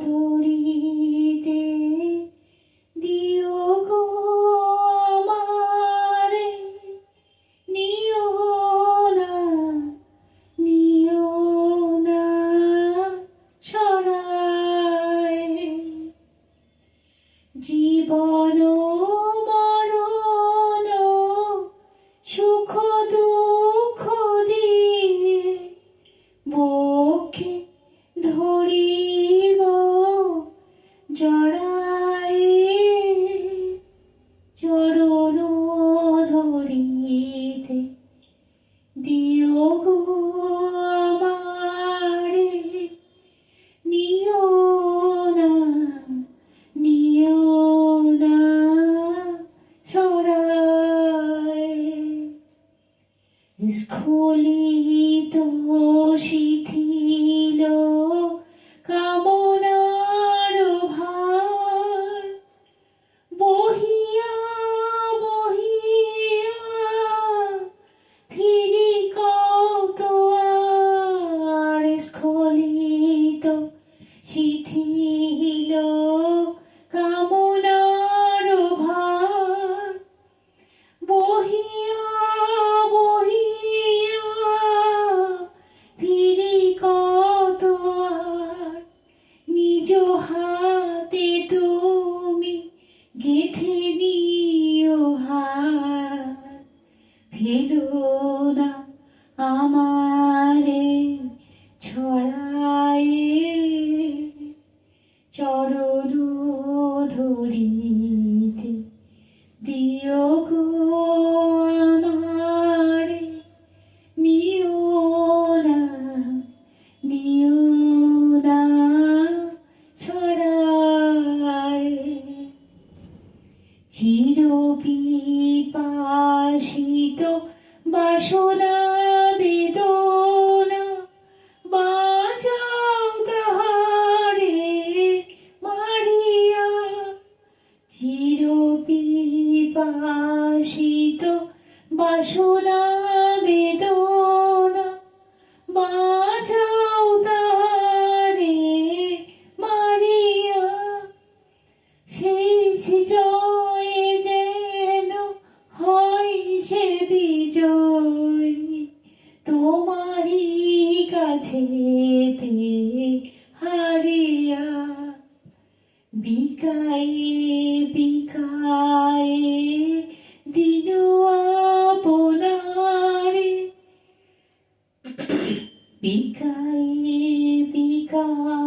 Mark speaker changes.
Speaker 1: ধরিতে দিও গো আমারে, নিও না, নিও না সরায়। জীবন মরণ সুখ দুঃখ দিয়ে বক্ষে ধরিব জড়ায়। চরণ ধরিতে দিও গো আমারে, নিও না, নিও না সরায়। স্খলিত শিথিল কামনার ভার, বহিয়া বহিয়া ফিরি কত আর। স্খলিত শিথিল কামনার ভার, বহিয়া বহিয়া ফিরি কত আর। নিজ হাতে তুমি গেঁথে নিও হার, ফেলো না আমারে ছড়ায়ে। চরণ ধরিতে দিও গো আমারে, নিও না, নিও না ছড়ায়। চির পিপাসিত বাসনা বেদনা, বাঁচাও তাহারে মারিয়া। চির পিপাসিত বাসনা বেদনা, বাঁচাও তাহারে মারিয়া। শেষ জয়ে যেন হয় সে বিজয়, তোমারই কাছেতে হারিয়া। বিকায়ে বিকায়ে দিন আপনারে, বিকায়ে বিকায়ে